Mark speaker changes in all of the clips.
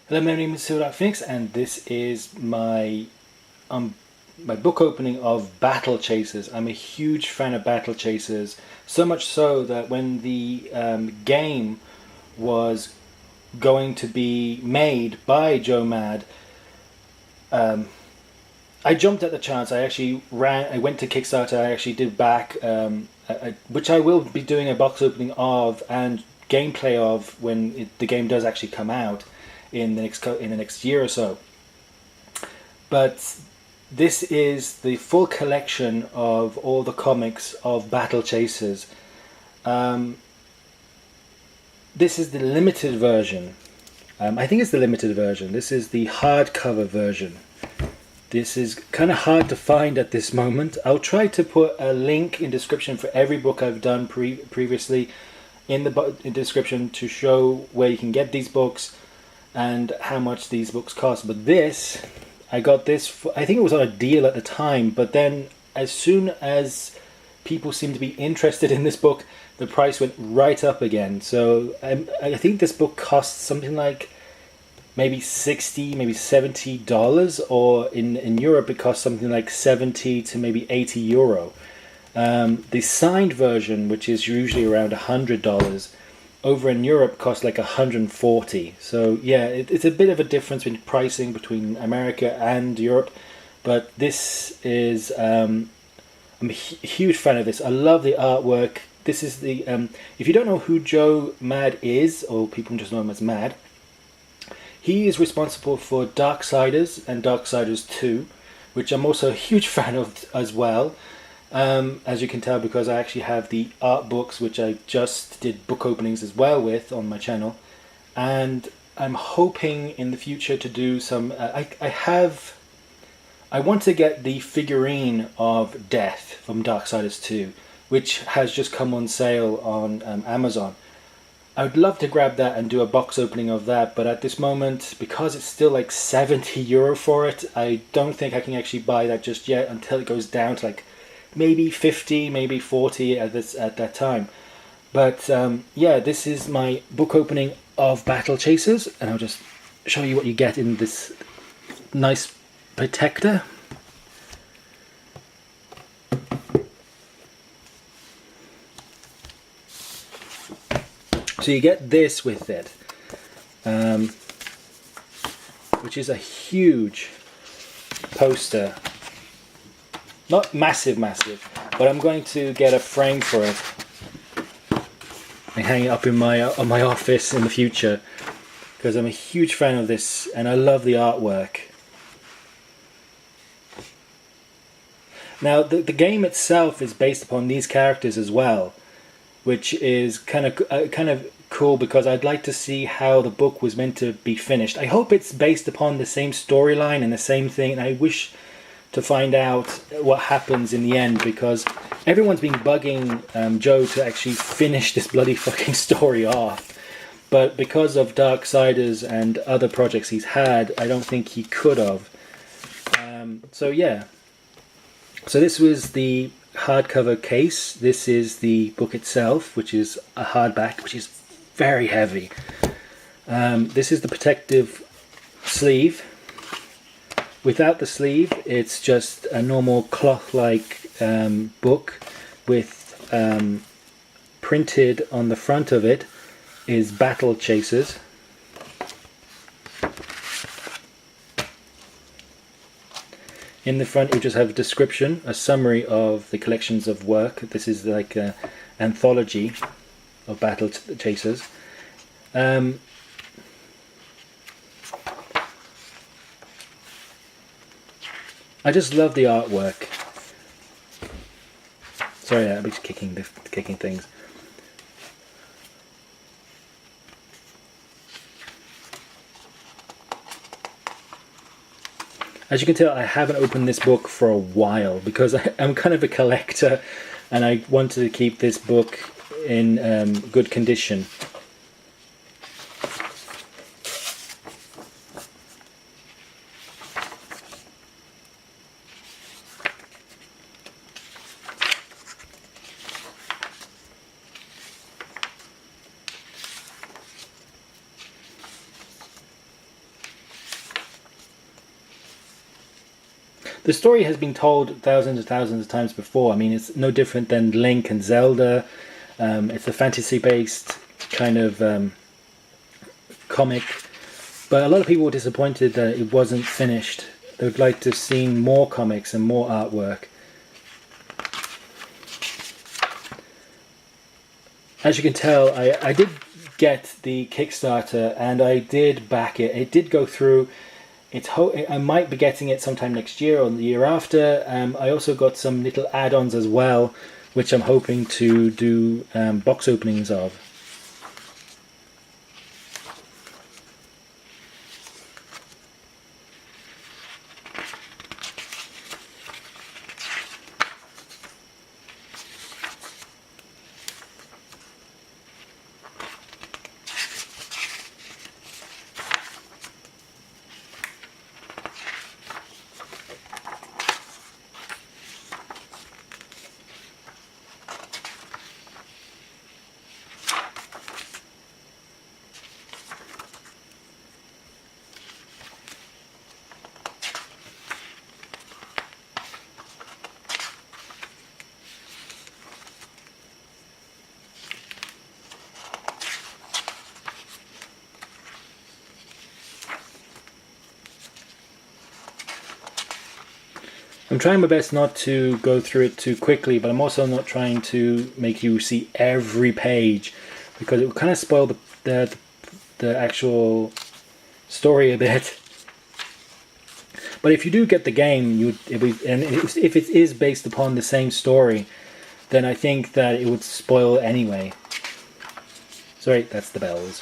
Speaker 1: Hello, my name is SilverDarkPhoenix, and this is my book opening of Battle Chasers. I'm a huge fan of Battle Chasers, so much so that when the game was going to be made by Joe Mad, I jumped at the chance. I went to Kickstarter. I actually did back, which I will be doing a box opening of and gameplay of when the game does actually come out in the next year or so. But this is the full collection of all the comics of Battle Chasers. This is the limited version. I think it's the limited version. This is the hardcover version. This is kind of hard to find at this moment. I'll try to put a link in description for every book I've done previously in the description to show where you can get these books and how much these books cost. But this, I got this for, I think it was on a deal at the time, but then as soon as people seemed to be interested in this book, the price went right up again. So I think this book costs something like maybe $60, maybe $70, or in Europe it costs something like 70 to maybe €80. The signed version, which is usually around $100, over in Europe costs like 140. So yeah, it's a bit of a difference in pricing between America and Europe, but this is I'm a huge fan of this. I love the artwork. This is the if you don't know who Joe Mad is, or people just know him as Mad, he is responsible for Darksiders and Darksiders 2, which I'm also a huge fan of as well. As you can tell, because I actually have the art books, which I just did book openings as well with on my channel. And I'm hoping in the future to do some... I want to get the figurine of Death from Darksiders 2, which has just come on sale on Amazon. I would love to grab that and do a box opening of that, but at this moment, because it's still like €70 for it, I don't think I can actually buy that just yet until it goes down to like maybe 50, maybe 40 at that time. But yeah, this is my book opening of Battle Chasers, and I'll just show you what you get in this nice protector. So you get this with it, which is a huge poster. Not massive, but I'm going to get a frame for it and hang it up in on my office in the future, because I'm a huge fan of this and I love the artwork. Now the game itself is based upon these characters as well, which is kind of cool, because I'd like to see how the book was meant to be finished. I hope it's based upon the same storyline and the same thing, and I wish to find out what happens in the end, because everyone's been bugging Joe to actually finish this bloody fucking story off. But because of Darksiders and other projects he's had, I don't think he could have. So yeah. So this was the hardcover case. This is the book itself, which is a hardback, which is very heavy. This is the protective sleeve. Without the sleeve, it's just a normal cloth-like book with printed on the front of it is Battle Chasers. In the front you just have a description, a summary of the collections of work. This is like an anthology of Battle Chasers. I just love the artwork. Sorry, I'm just kicking things. As you can tell, I haven't opened this book for a while, because I'm kind of a collector and I wanted to keep this book in good condition. The story has been told thousands and thousands of times before. I mean, it's no different than Link and Zelda. It's a fantasy-based kind of comic, but a lot of people were disappointed that it wasn't finished. They would like to have seen more comics and more artwork. As you can tell, I did get the Kickstarter and I did back it. It did go through. I might be getting it sometime next year or the year after. I also got some little add-ons as well, which I'm hoping to do box openings of. I'm trying my best not to go through it too quickly, but I'm also not trying to make you see every page, because it will kind of spoil the actual story a bit. But if you do get the game, if it is based upon the same story, then I think that it would spoil anyway. Sorry, that's the bells.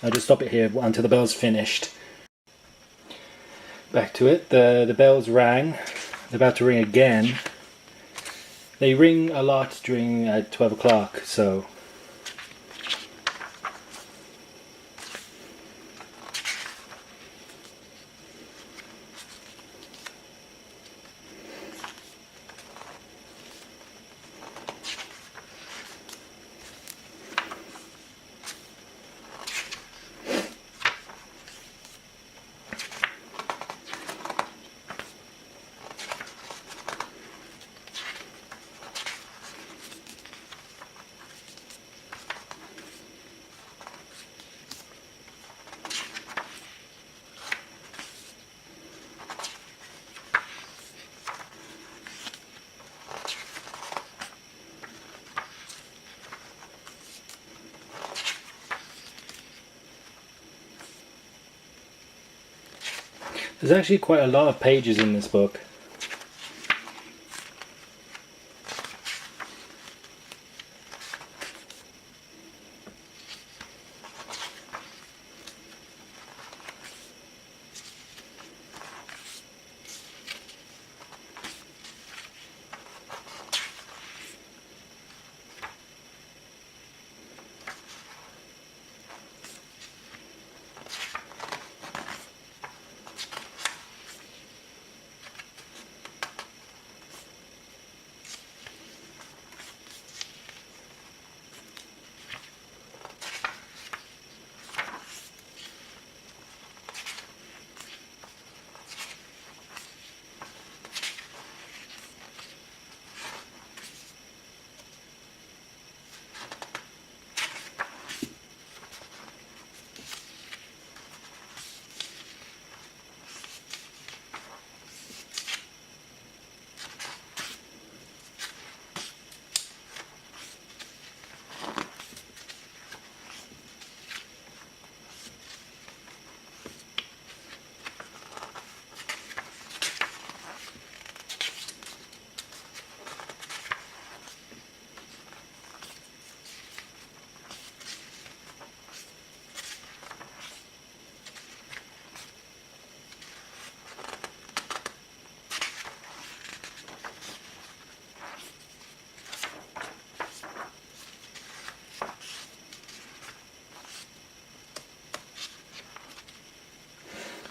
Speaker 1: I'll just stop it here until the bell's finished. Back to it. The bells rang. They're about to ring again. They ring a lot during 12 o'clock, so... There's actually quite a lot of pages in this book.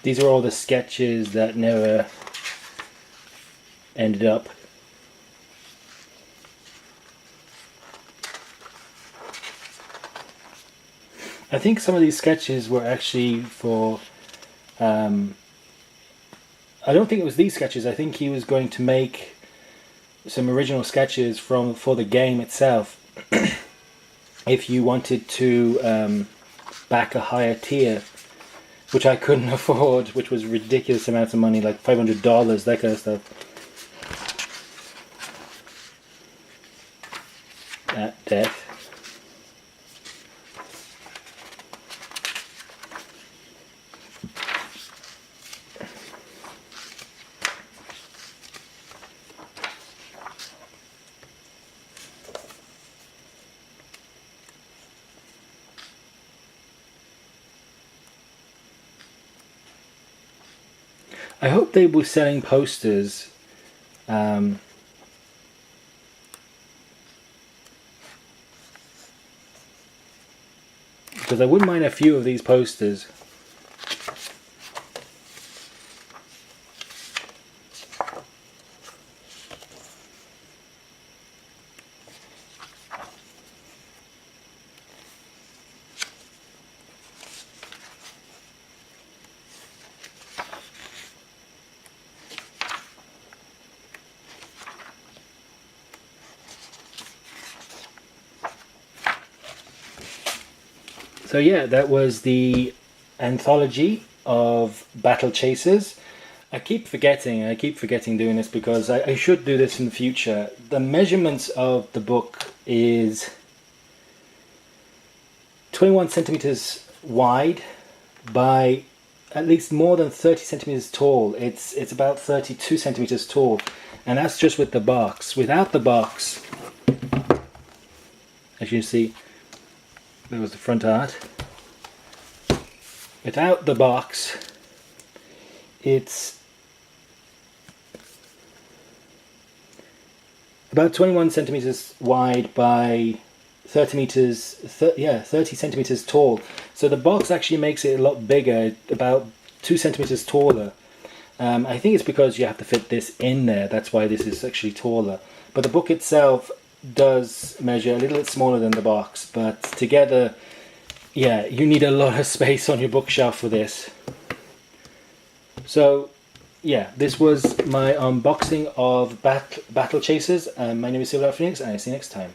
Speaker 1: These are all the sketches that never ended up. I think some of these sketches were actually for... I don't think it was these sketches. I think he was going to make some original sketches for the game itself. If you wanted to back a higher tier, which I couldn't afford, which was ridiculous amounts of money, like $500, that kind of stuff. At death. I hope they will be selling posters because I wouldn't mind a few of these posters. So yeah, that was the anthology of Battle Chasers. I keep forgetting doing this because I should do this in the future. The measurements of the book is 21 centimeters wide by at least more than 30 centimeters tall. It's about 32 centimeters tall, and that's just with the box. Without the box, as you see, there was the front art. Without the box, it's about 21 centimeters wide by 30 centimeters tall. So the box actually makes it a lot bigger, about 2 centimeters taller. I think it's because you have to fit this in there. That's why this is actually taller. But the book itself does measure a little bit smaller than the box, but together, yeah, you need a lot of space on your bookshelf for this. So yeah, this was my unboxing of Battle Chasers. My name is SilverDarkPhoenix, and I'll see you next time.